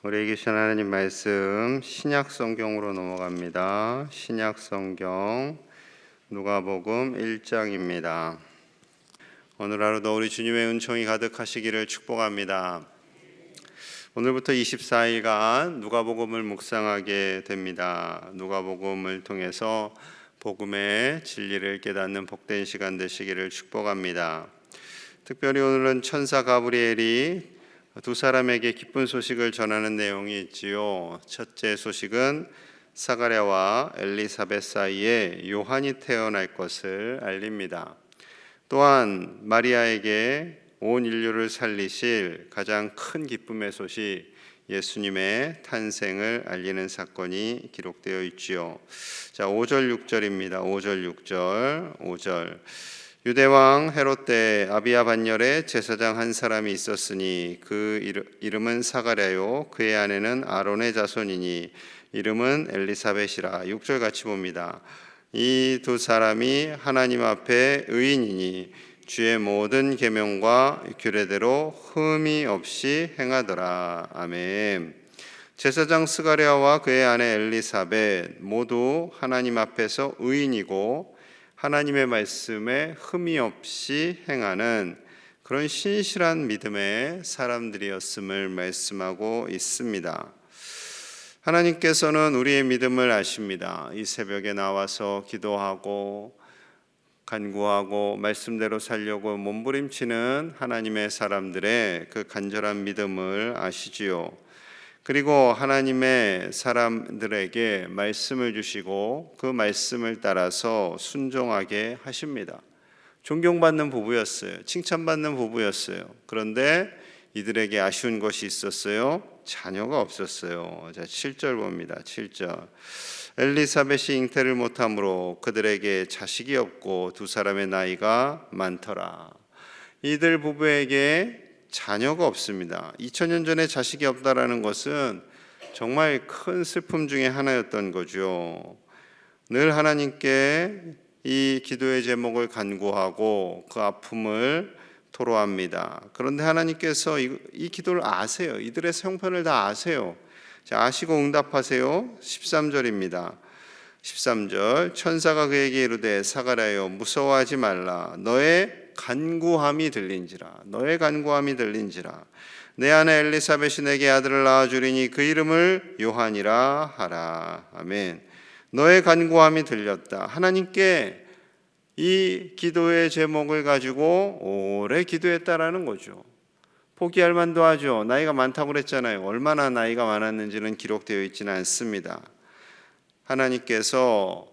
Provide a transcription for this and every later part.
우리에게 주신 하나님 말씀 신약 성경으로 넘어갑니다. 신약 성경 누가복음 1장입니다. 오늘 하루도 우리 주님의 은총이 가득하시기를 축복합니다. 오늘부터 24일간 누가복음을 묵상하게 됩니다. 누가복음을 통해서 복음의 진리를 깨닫는 복된 시간 되시기를 축복합니다. 특별히 오늘은 천사 가브리엘이 두 사람에게 기쁜 소식을 전하는 내용이 있지요. 첫째 소식은 사가랴와 엘리사벳 사이에 요한이 태어날 것을 알립니다. 또한 마리아에게 온 인류를 살리실 가장 큰 기쁨의 소식, 예수님의 탄생을 알리는 사건이 기록되어 있지요. 자, 5절 6절입니다. 5절 유대왕 헤롯 때 아비야 반열에 제사장 한 사람이 있었으니 그 이름은 사가랴요 그의 아내는 아론의 자손이니 이름은 엘리사벳이라. 6절 같이 봅니다. 이 두 사람이 하나님 앞에 의인이니 주의 모든 계명과 규례대로 흠이 없이 행하더라. 아멘. 제사장 스가랴와 그의 아내 엘리사벳 모두 하나님 앞에서 의인이고 하나님의 말씀에 흠이 없이 행하는 그런 신실한 믿음의 사람들이었음을 말씀하고 있습니다. 하나님께서는 우리의 믿음을 아십니다. 이 새벽에 나와서 기도하고 간구하고 말씀대로 살려고 몸부림치는 하나님의 사람들의 그 간절한 믿음을 아시지요. 그리고 하나님의 사람들에게 말씀을 주시고 그 말씀을 따라서 순종하게 하십니다. 존경받는 부부였어요. 칭찬받는 부부였어요. 그런데 이들에게 아쉬운 것이 있었어요. 자녀가 없었어요. 자, 7절 봅니다. 7절. 엘리사벳이 잉태를 못함으로 그들에게 자식이 없고 두 사람의 나이가 많더라. 이들 부부에게 자녀가 없습니다. 2000년 전에 자식이 없다라는 것은 정말 큰 슬픔 중에 하나였던 거죠. 늘 하나님께 이 기도의 제목을 간구하고 그 아픔을 토로합니다. 그런데 하나님께서 이 기도를 아세요. 이들의 형편을 다 아세요. 자, 아시고 응답하세요. 13절입니다. 13절 천사가 그에게 이르되 사가랴여 무서워하지 말라. 너의 간구함이 들린지라. 내 아내 엘리사벳이 내게 아들을 낳아주리니 그 이름을 요한이라 하라. 아멘. 너의 간구함이 들렸다. 하나님께 이 기도의 제목을 가지고 오래 기도했다라는 거죠. 포기할 만도 하죠. 나이가 많다고 그랬잖아요. 얼마나 나이가 많았는지는 기록되어 있지는 않습니다. 하나님께서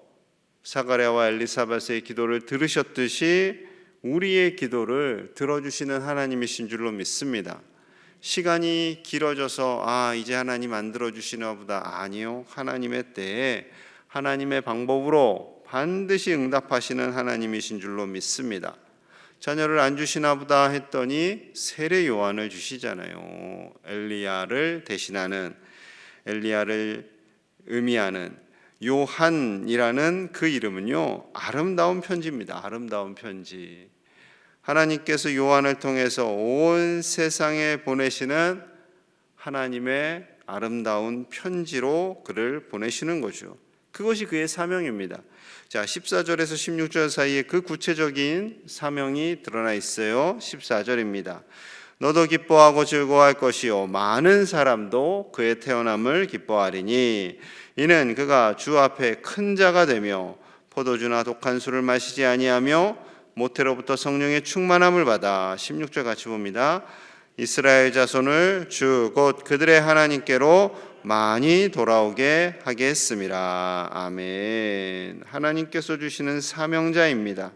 사가랴와 엘리사벳의 기도를 들으셨듯이 우리의 기도를 들어주시는 하나님이신 줄로 믿습니다. 시간이 길어져서 이제 하나님 안 들어주시나 보다. 아니요. 하나님의 때에 하나님의 방법으로 반드시 응답하시는 하나님이신 줄로 믿습니다. 자녀를 안 주시나 보다 했더니 세례 요한을 주시잖아요. 엘리야를 대신하는, 엘리야를 의미하는 요한이라는 그 이름은요, 아름다운 편지입니다. 아름다운 편지. 하나님께서 요한을 통해서 온 세상에 보내시는 하나님의 아름다운 편지로 그를 보내시는 거죠. 그것이 그의 사명입니다. 자, 14절에서 16절 사이에 그 구체적인 사명이 드러나 있어요. 14절입니다. 너도 기뻐하고 즐거워할 것이요 많은 사람도 그의 태어남을 기뻐하리니 이는 그가 주 앞에 큰 자가 되며 포도주나 독한 술을 마시지 아니하며 모태로부터 성령의 충만함을 받아. 16절 같이 봅니다. 이스라엘 자손을 주 곧 그들의 하나님께로 많이 돌아오게 하겠습니다. 아멘. 하나님께서 주시는 사명자입니다.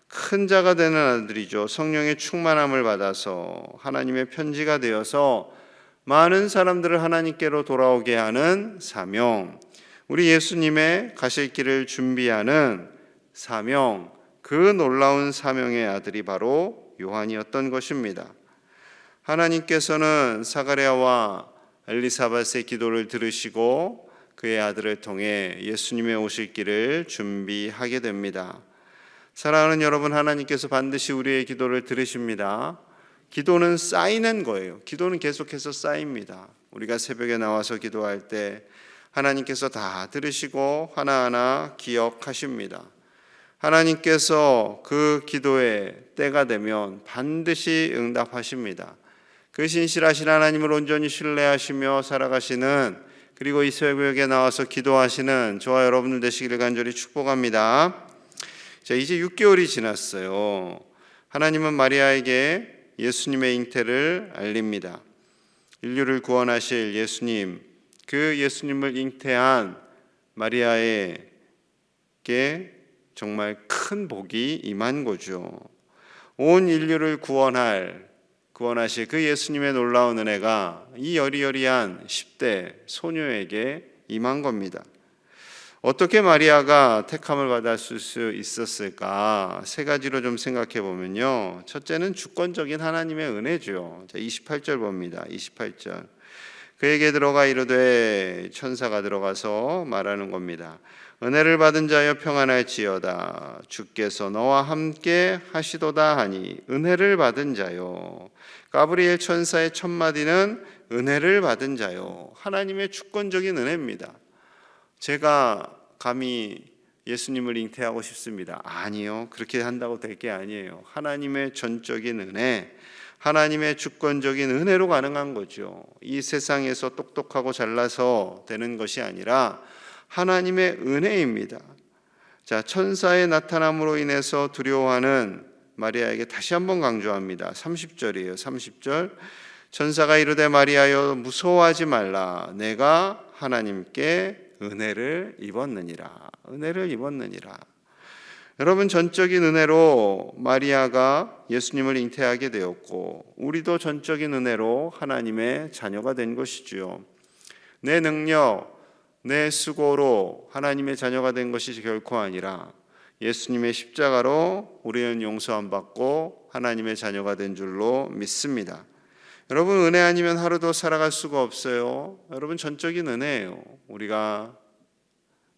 큰 자가 되는 아들이죠. 성령의 충만함을 받아서 하나님의 편지가 되어서 많은 사람들을 하나님께로 돌아오게 하는 사명, 우리 예수님의 가실 길을 준비하는 사명, 그 놀라운 사명의 아들이 바로 요한이었던 것입니다. 하나님께서는 사가랴와 엘리사벳의 기도를 들으시고 그의 아들을 통해 예수님의 오실 길을 준비하게 됩니다. 사랑하는 여러분, 하나님께서 반드시 우리의 기도를 들으십니다. 기도는 쌓이는 거예요. 기도는 계속해서 쌓입니다. 우리가 새벽에 나와서 기도할 때 하나님께서 다 들으시고 하나하나 기억하십니다. 하나님께서 그 기도의 때가 되면 반드시 응답하십니다. 그 신실하신 하나님을 온전히 신뢰하시며 살아가시는, 그리고 이 새벽에 나와서 기도하시는 저와 여러분들 되시기를 간절히 축복합니다. 자, 이제 6개월이 지났어요. 하나님은 마리아에게 예수님의 잉태를 알립니다. 인류를 구원하실 예수님, 그 예수님을 잉태한 마리아에게 정말 큰 복이 임한 거죠. 온 인류를 구원하실 그 예수님의 놀라운 은혜가 이 여리여리한 10대 소녀에게 임한 겁니다. 어떻게 마리아가 택함을 받았을 수 있었을까? 세 가지로 좀 생각해 보면요. 첫째는 주권적인 하나님의 은혜죠. 28절 봅니다. 28절. 그에게 들어가 이르되, 천사가 들어가서 말하는 겁니다. 은혜를 받은 자여 평안할지어다. 주께서 너와 함께 하시도다 하니, 은혜를 받은 자요. 가브리엘 천사의 첫 마디는 은혜를 받은 자요. 하나님의 주권적인 은혜입니다. 제가 감히 예수님을 잉태하고 싶습니다. 아니요. 그렇게 한다고 될 게 아니에요. 하나님의 전적인 은혜, 하나님의 주권적인 은혜로 가능한 거죠. 이 세상에서 똑똑하고 잘나서 되는 것이 아니라 하나님의 은혜입니다. 자, 천사의 나타남으로 인해서 두려워하는 마리아에게 다시 한번 강조합니다. 30절이에요. 30절. 천사가 이르되 마리아여 무서워하지 말라. 내가 하나님께 은혜를 입었느니라. 은혜를 입었느니라. 여러분, 전적인 은혜로 마리아가 예수님을 잉태하게 되었고, 우리도 전적인 은혜로 하나님의 자녀가 된 것이지요. 내 능력, 내 수고로 하나님의 자녀가 된 것이 결코 아니라 예수님의 십자가로 우리는 용서함 받고 하나님의 자녀가 된 줄로 믿습니다. 여러분, 은혜 아니면 하루도 살아갈 수가 없어요. 여러분, 전적인 은혜예요. 우리가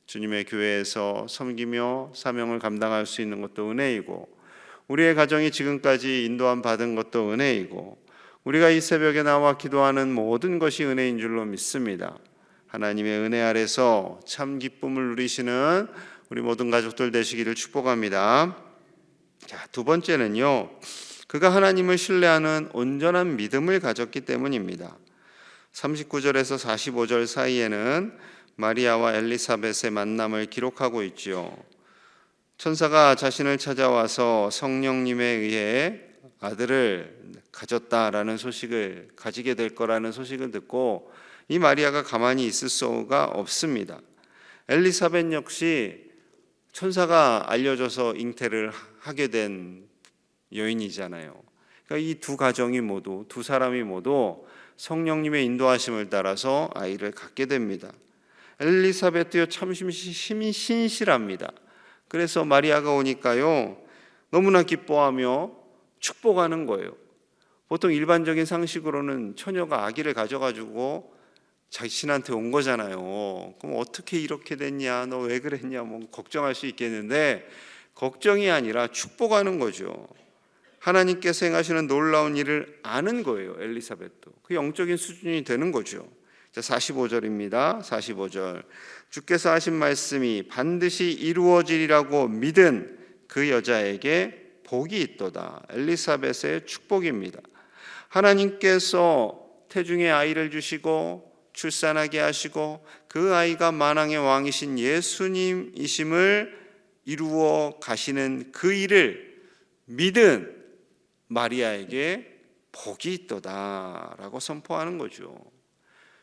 주님의 교회에서 섬기며 사명을 감당할 수 있는 것도 은혜이고, 우리의 가정이 지금까지 인도함 받은 것도 은혜이고, 우리가 이 새벽에 나와 기도하는 모든 것이 은혜인 줄로 믿습니다. 하나님의 은혜 아래서 참 기쁨을 누리시는 우리 모든 가족들 되시기를 축복합니다. 자, 두 번째는요, 그가 하나님을 신뢰하는 온전한 믿음을 가졌기 때문입니다. 39절에서 45절 사이에는 마리아와 엘리사벳의 만남을 기록하고 있지요. 천사가 자신을 찾아와서 성령님에 의해 아들을 가졌다라는 소식을, 가지게 될 거라는 소식을 듣고 이 마리아가 가만히 있을 수가 없습니다. 엘리사벳 역시 천사가 알려줘서 잉태를 하게 된 여인이잖아요. 그러니까 이 두 가정이 모두, 두 사람이 모두 성령님의 인도하심을 따라서 아이를 갖게 됩니다. 엘리사벳도요, 참 신실합니다. 그래서 마리아가 오니까요, 너무나 기뻐하며 축복하는 거예요. 보통 일반적인 상식으로는 처녀가 아기를 가져가지고 자신한테 온 거잖아요. 그럼 어떻게 이렇게 됐냐, 너 왜 그랬냐, 뭐 걱정할 수 있겠는데, 걱정이 아니라 축복하는 거죠. 하나님께서 행하시는 놀라운 일을 아는 거예요. 엘리사벳도 그 영적인 수준이 되는 거죠. 자, 45절입니다. 45절. 주께서 하신 말씀이 반드시 이루어지리라고 믿은 그 여자에게 복이 있도다. 엘리사벳의 축복입니다. 하나님께서 태중에 아이를 주시고 출산하게 하시고 그 아이가 만왕의 왕이신 예수님이심을 이루어 가시는 그 일을 믿은 마리아에게 복이 있도다라고 선포하는 거죠.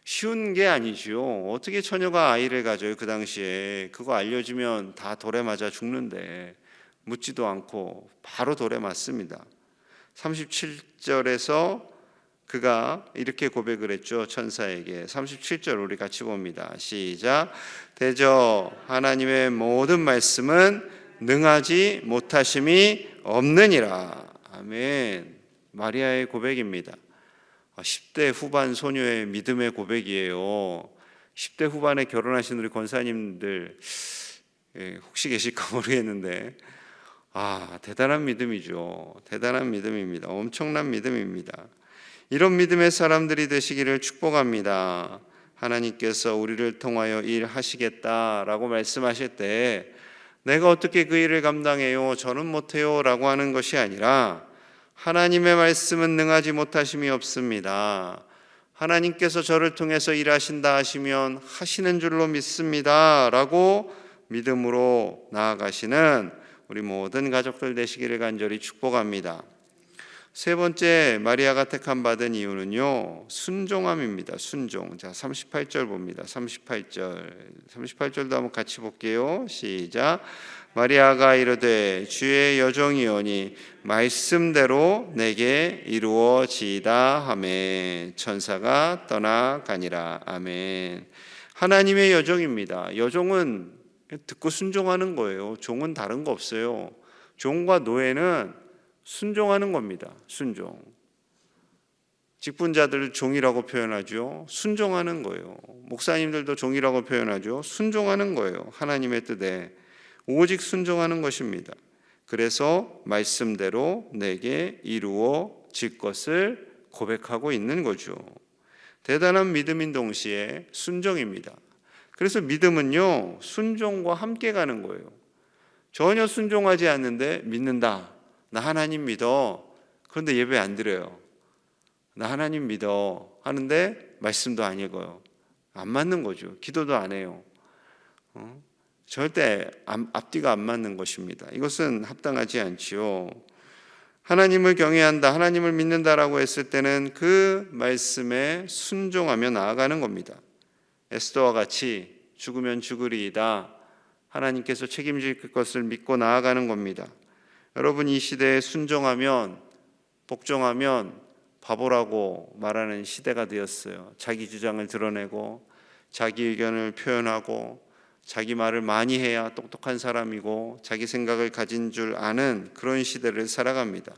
쉬운 게 아니죠. 어떻게 처녀가 아이를 가져요? 그 당시에 그거 알려주면 다 돌에 맞아 죽는데 묻지도 않고 바로 돌에 맞습니다. 37절에서 그가 이렇게 고백을 했죠. 천사에게. 37절 우리 같이 봅니다. 시작. 대저 하나님의 모든 말씀은 능하지 못하심이 없느니라. 아멘. 마리아의 고백입니다. 10대 후반 소녀의 믿음의 고백이에요. 10대 후반에 결혼하신 우리 권사님들 혹시 계실까 모르겠는데 대단한 믿음이죠. 대단한 믿음입니다. 엄청난 믿음입니다. 이런 믿음의 사람들이 되시기를 축복합니다. 하나님께서 우리를 통하여 일하시겠다라고 말씀하실 때 내가 어떻게 그 일을 감당해요? 저는 못해요 라고 하는 것이 아니라 하나님의 말씀은 능하지 못하심이 없습니다. 하나님께서 저를 통해서 일하신다 하시면 하시는 줄로 믿습니다 라고 믿음으로 나아가시는 우리 모든 가족들 되시기를 간절히 축복합니다. 세 번째 마리아가 택함 받은 이유는요, 순종함입니다. 순종. 자, 38절 봅니다. 38절도 한번 같이 볼게요. 시작. 마리아가 이르되 주의 여종이오니 말씀대로 내게 이루어지이다 하매 천사가 떠나가니라. 아멘. 하나님의 여종입니다. 여종은 듣고 순종하는 거예요. 종은 다른 거 없어요. 종과 노예는 순종하는 겁니다. 순종. 직분자들을 종이라고 표현하죠. 순종하는 거예요. 목사님들도 종이라고 표현하죠. 순종하는 거예요. 하나님의 뜻에 오직 순종하는 것입니다. 그래서 말씀대로 내게 이루어질 것을 고백하고 있는 거죠. 대단한 믿음인 동시에 순종입니다. 그래서 믿음은요, 순종과 함께 가는 거예요. 전혀 순종하지 않는데 믿는다. 나 하나님 믿어. 그런데 예배 안 드려요. 나 하나님 믿어 하는데 말씀도 안 읽어요. 안 맞는 거죠. 기도도 안 해요. 절대 앞뒤가 안 맞는 것입니다. 이것은 합당하지 않지요. 하나님을 경외한다, 하나님을 믿는다라고 했을 때는 그 말씀에 순종하며 나아가는 겁니다. 에스더와 같이 죽으면 죽으리이다. 하나님께서 책임질 것을 믿고 나아가는 겁니다. 여러분, 이 시대에 순종하면, 복종하면 바보라고 말하는 시대가 되었어요. 자기 주장을 드러내고 자기 의견을 표현하고 자기 말을 많이 해야 똑똑한 사람이고 자기 생각을 가진 줄 아는 그런 시대를 살아갑니다.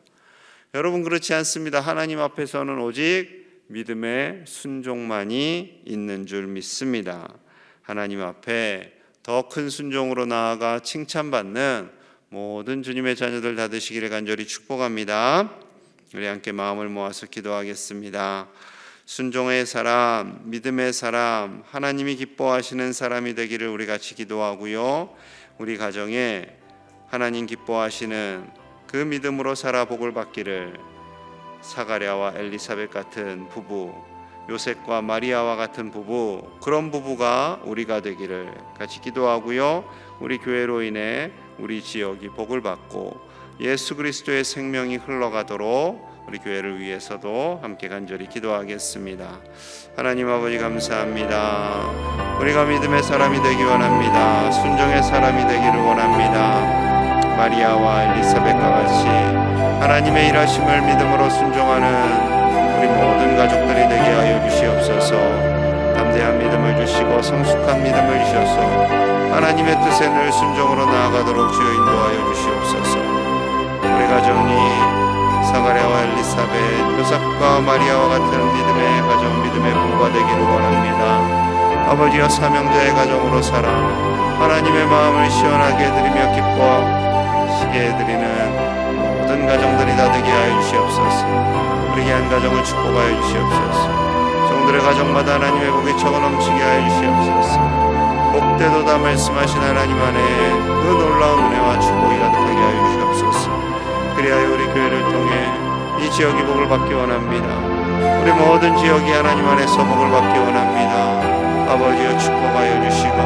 여러분, 그렇지 않습니다. 하나님 앞에서는 오직 믿음의 순종만이 있는 줄 믿습니다. 하나님 앞에 더 큰 순종으로 나아가 칭찬받는 모든 주님의 자녀들 다 되시기를 간절히 축복합니다. 우리 함께 마음을 모아서 기도하겠습니다. 순종의 사람, 믿음의 사람, 하나님이 기뻐하시는 사람이 되기를 우리 같이 기도하고요. 우리 가정에 하나님 기뻐하시는 그 믿음으로 살아 복을 받기를 사가랴와 엘리사벳 같은 부부, 요셉과 마리아와 같은 부부, 그런 부부가 우리가 되기를 같이 기도하고요. 우리 교회로 인해 우리 지역이 복을 받고 예수 그리스도의 생명이 흘러가도록 우리 교회를 위해서도 함께 간절히 기도하겠습니다. 하나님 아버지 감사합니다. 우리가 믿음의 사람이 되기 원합니다. 순종의 사람이 되기를 원합니다. 마리아와 엘리사벳과 같이 하나님의 일하심을 믿음으로 순종하는 우리 모든 가족들이 되게 하여 주시옵소서. 담대한 믿음을 주시고 성숙한 믿음을 주셔서 하나님의 뜻에 늘 순종으로 나아가도록 주여 인도하여 주시옵소서. 우리 가정이 사가랴와 엘리사벳, 요셉과 마리아와 같은 믿음의 가정, 믿음의 부부가 되기를 원합니다. 아버지여, 사명자의 가정으로 살아 하나님의 마음을 시원하게 해드리며 기뻐하시게 해드리는 모든 가정들이 다 되게 하여 주시옵소서. 우리 한 가정을 축복하여 주시옵소서. 성들의 가정마다 하나님의 복이 적어 넘치게 하여 주시옵소서. 복되도다 말씀하신 하나님 안에 그 놀라운 은혜와 축복이 가득하게 하여 주시옵소서. 그리하여 우리 교회를 통해 이 지역이 복을 받기 원합니다. 우리 모든 지역이 하나님 안에서 복을 받기 원합니다. 아버지여, 축복하여 주시고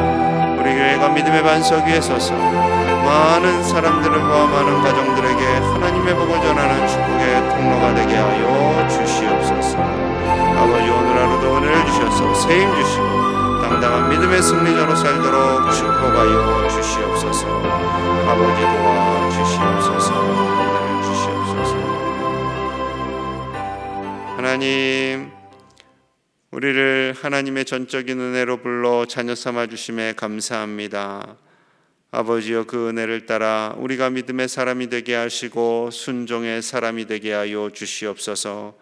우리 교회가 믿음의 반석 위에 서서 많은 사람들과 많은 가정들에게 하나님의 복을 전하는 축복의 통로가 되게 하여 주시옵소서. 아버지, 오늘 하루도 은혜를 주셔서 세임 주시고 당당한 믿음의 승리자로 살도록 축복하여 주시옵소서. 아버지, 도와 주시옵소서. 은혜를 주시옵소서. 하나님, 우리를 하나님의 전적인 은혜로 불러 자녀 삼아 주심에 감사합니다. 아버지여, 그 은혜를 따라 우리가 믿음의 사람이 되게 하시고 순종의 사람이 되게 하여 주시옵소서.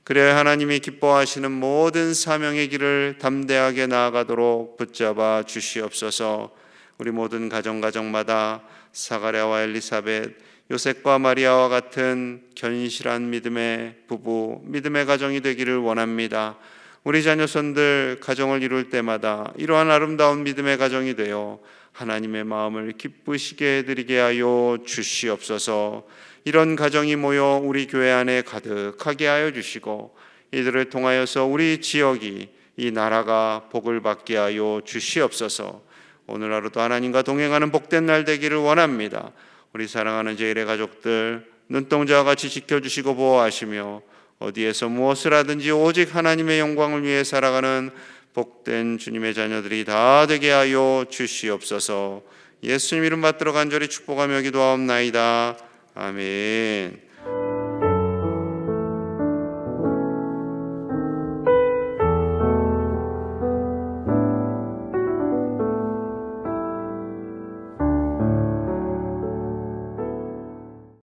그래야 하나님이 기뻐하시는 모든 사명의 길을 담대하게 나아가도록 붙잡아 주시옵소서. 우리 모든 가정마다 사가랴와 엘리사벳, 요셉과 마리아와 같은 견실한 믿음의 부부, 믿음의 가정이 되기를 원합니다. 우리 자녀손들 가정을 이룰 때마다 이러한 아름다운 믿음의 가정이 되어 하나님의 마음을 기쁘시게 해드리게 하여 주시옵소서. 이런 가정이 모여 우리 교회 안에 가득하게 하여 주시고 이들을 통하여서 우리 지역이, 이 나라가 복을 받게 하여 주시옵소서. 오늘 하루도 하나님과 동행하는 복된 날 되기를 원합니다. 우리 사랑하는 제1의 가족들 눈동자와 같이 지켜주시고 보호하시며 어디에서 무엇을 하든지 오직 하나님의 영광을 위해 살아가는 복된 주님의 자녀들이 다 되게 하여 주시옵소서. 예수님 이름 받들어 간절히 축복하며 기도하옵나이다. 아멘.